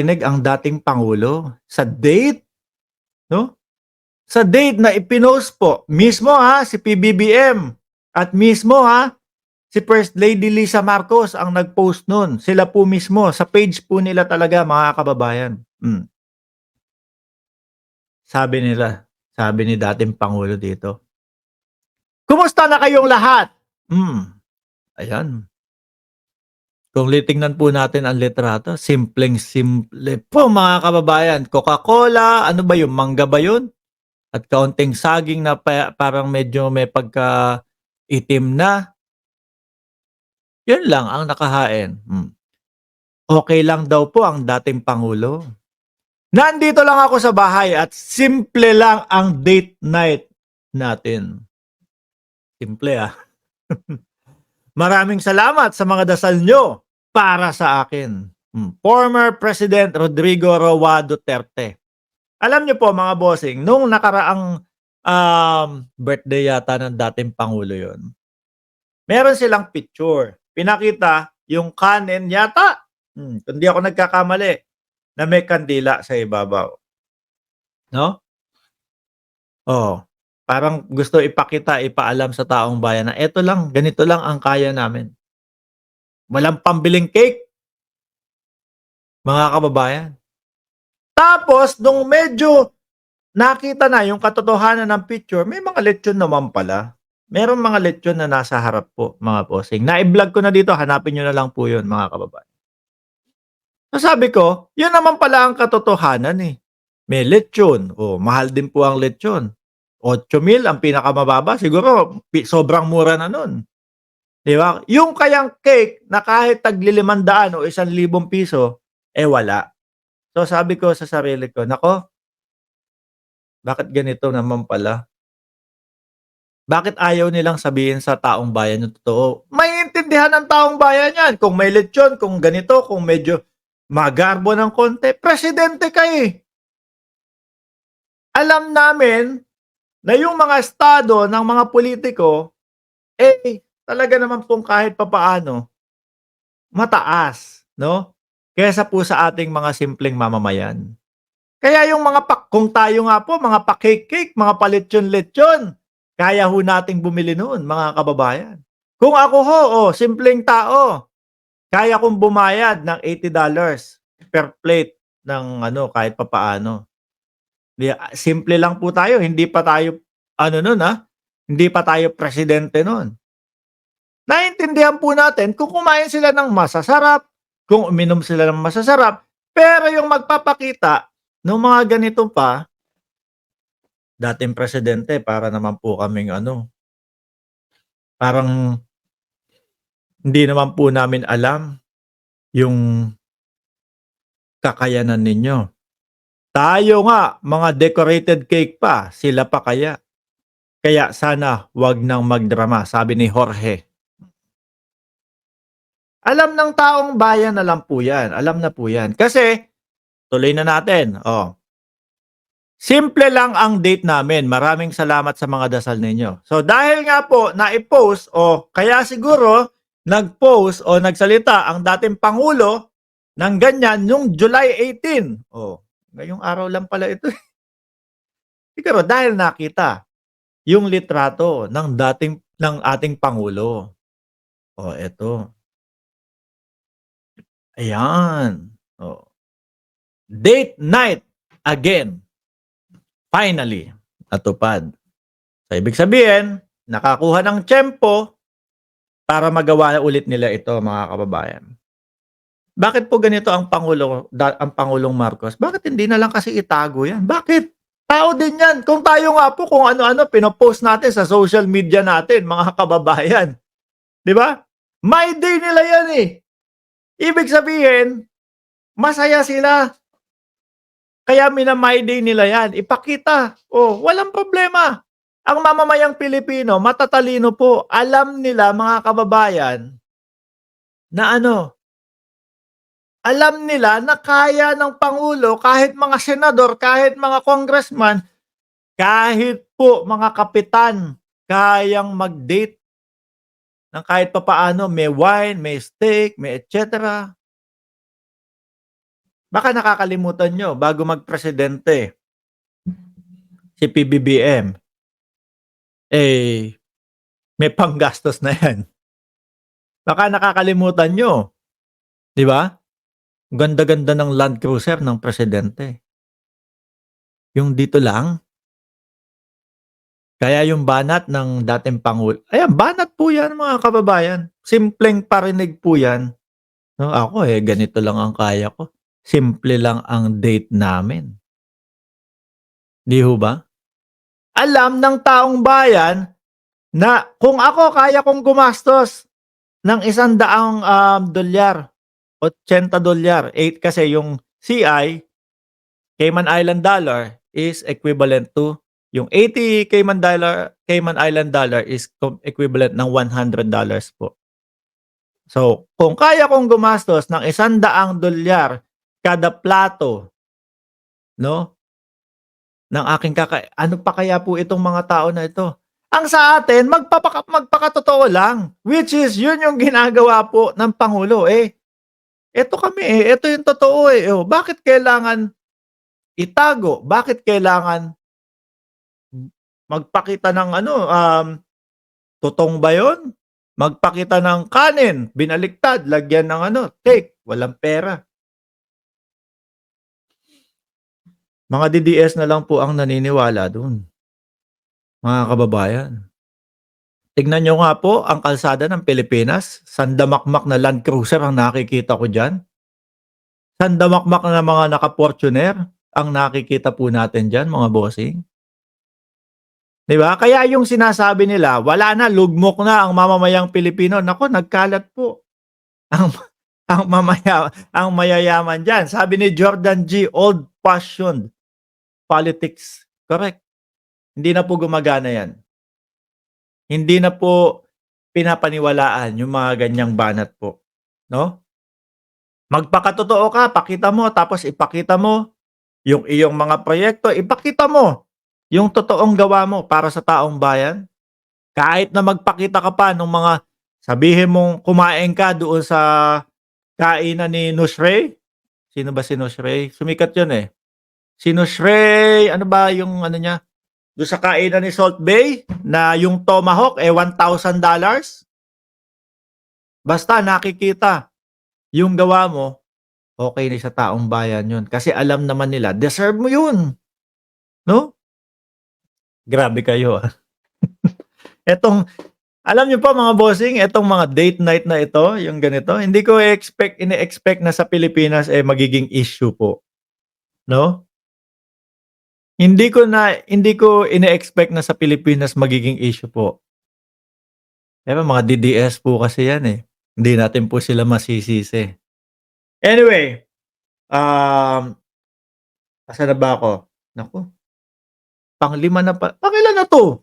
Tinig ang dating pangulo sa date, 'no? Sa date na ipinost po mismo, si PBBM at mismo, si First Lady Lisa Marcos ang nag-post nun. Sila po mismo sa page po nila talaga, mga kababayan. Sabi nila, sabi ni dating pangulo dito, "Kumusta na kayong lahat?" Ayan. Kung titingnan po natin ang litrato, simpleng-simple po, mga kababayan. Coca-Cola, ano ba yun, mangga ba yun? At kaunting saging na parang medyo may pagka-itim na. Yun lang ang nakahain. Okey lang daw po ang dating pangulo. "Nandito lang ako sa bahay at simple lang ang date night natin." Simple, "Maraming salamat sa mga dasal niyo para sa akin." Former President Rodrigo Roa Duterte. Alam niyo po, mga bossing, nung nakaraang, birthday yata ng dating pangulo yun, meron silang picture. Pinakita yung kanin yata, kung di ako nagkakamali, na may kandila sa ibabaw, 'no? Oo, parang gusto ipakita, ipaalam sa taong bayan na eto lang, ganito lang ang kaya namin. Walang pambiling cake, mga kababayan. Tapos nung medyo nakita na yung katotohanan ng picture, may mga lechon naman pala. Merong mga lechon na nasa harap po, mga bossing. Nai-vlog ko na dito, hanapin niyo na lang po yun, mga kababayan. So sabi ko, yun naman pala ang katotohanan, May lechon, mahal din po ang lechon. 8,000 ang pinakamababa, siguro sobrang mura na nun, 'di ba? Yung kayang cake na kahit tagli 500 o 1,000 piso, wala. So sabi ko sa sarili ko, "Naku, bakit ganito naman pala? Bakit ayaw nilang sabihin sa taong bayan yung totoo?" Maiintindihan ng taong bayan 'yan kung may lechon, kung ganito, kung medyo magarbo ng konti, presidente ka, Alam namin na yung mga estado ng mga pulitiko, talaga naman pong kahit papaano mataas, 'no, kaysa po sa ating mga simpleng mamamayan. Kaya yung mga kung tayo nga po, mga pa-cake-cake, mga pa-lechon-lechon, kaya ho nating bumili noon, mga kababayan. Kung ako ho, simpleng tao, kaya kong bumayad ng $80 per plate ng ano, kahit papaano. Simple lang po tayo, hindi pa tayo ano nun, hindi pa tayo presidente nun. Naiintindihan po natin kung kumain sila ng masasarap, kung uminom sila ng masasarap, pero yung magpapakita nung mga ganito pa, dating presidente, para naman po kaming ano, parang hindi naman po namin alam yung kakayanan ninyo. Tayo nga, mga decorated cake pa, sila pa kaya. Kaya sana 'wag nang magdrama, sabi ni Jorge. Alam ng taong bayan na lang po 'yan, alam na po 'yan. Kasi tuloy na natin, simple lang ang date namin, maraming salamat sa mga dasal ninyo. So dahil nga po nai-post, kaya siguro nag-post o nagsalita ang dating pangulo ng ganyan nung July 18. Ngayong araw lang pala ito, Siguro dahil nakita yung litrato ng ating pangulo. Eto, ayan, date night again, finally natupad. So ibig sabihin, nakakuha ng tiyempo para magawa ulit nila ito, mga kababayan. Bakit po ganito ang ang Pangulong Marcos? Bakit hindi na lang kasi itago 'yan? Bakit? Tao din 'yan. Kung tayo nga po, kung ano-ano pino-post natin sa social media natin, mga kababayan, 'di ba? My day nila 'yan, Ibig sabihin, masaya sila. Kaya mina-my day nila 'yan. Ipakita, walang problema. Ang mamamayang Pilipino matatalino po. Alam nila, mga kababayan, na ano, alam nila na kaya ng pangulo, kahit mga senador, kahit mga congressman, kahit po mga kapitan, kayang mag-date ng kahit papaano, may wine, may steak, may et cetera. Baka nakakalimutan niyo bago magpresidente si PBBM, eh, may panggastos na 'yan. Baka nakakalimutan niyo, 'di ba? Ganda-ganda ng Land Cruiser ng presidente. Yung dito lang, kaya yung banat ng dating ayan banat po 'yan mga kababayan. Simpleng parinig po 'yan, 'no. Ako, ganito lang ang kaya ko. Simple lang ang date namin, 'di ho ba? Alam ng taong bayan na kung ako kaya kong gumastos ng $100 $80 kasi yung CI, Cayman Island dollar is equivalent to yung 80 Cayman Island dollar is equivalent ng $100 po. So, kung kaya kong gumastos ng $100 kada plato, 'no, ng aking ano pa kaya po itong mga tao na ito? Ang sa atin magpakatotoo lang, which is yun yung ginagawa po ng pangulo, eto kami, eto yung totoo, bakit kailangan itago, bakit kailangan magpakita ng ano, tutong ba yun? Magpakita ng kanin, binaliktad, lagyan ng ano, take, walang pera. Mga DDS na lang po ang naniniwala dun, mga kababayan. Tignan niyo nga po ang kalsada ng Pilipinas, sandamakmak na Land Cruiser ang nakikita ko diyan. Sandamakmak na mga naka-Fortuner ang nakikita po natin diyan, mga bossing. 'Di ba? Kaya yung sinasabi nila, wala na, lugmok na ang mamamayang Pilipino. Naku, nagkalat po ang ang mayayaman diyan. Sabi ni Jordan G, old-fashioned politics. Correct. Hindi na po gumagana 'yan. Hindi na po pinapaniwalaan yung mga ganyang banat po, 'no? Magpakatotoo ka, pakita mo, tapos ipakita mo yung iyong mga proyekto, ipakita mo yung totoong gawa mo para sa taong bayan. Kahit na magpakita ka pa nung mga sabihin mong kumain ka doon sa kainan ni Nusray. Sino ba si Nusray? Sumikat 'yun, Si Nusray, ano ba yung ano niya, do'n sa kainan ni Salt Bae na yung tomahawk, $1,000. Basta nakikita yung gawa mo, okey na sa taong bayan 'yun. Kasi alam naman nila deserve mo 'yun, 'no? Grabe kayo, Etong alam niyo po mga bossing, etong mga date night na ito, yung ganito, hindi ko ine-expect na sa Pilipinas, magiging issue po, 'no? Hindi ko ine-expect na sa Pilipinas magiging issue po. Pero mga DDS po kasi 'yan, Hindi natin po sila masisisi. Anyway, um, asan na ba ako? Naku, panglima na pa pangilan na 'to?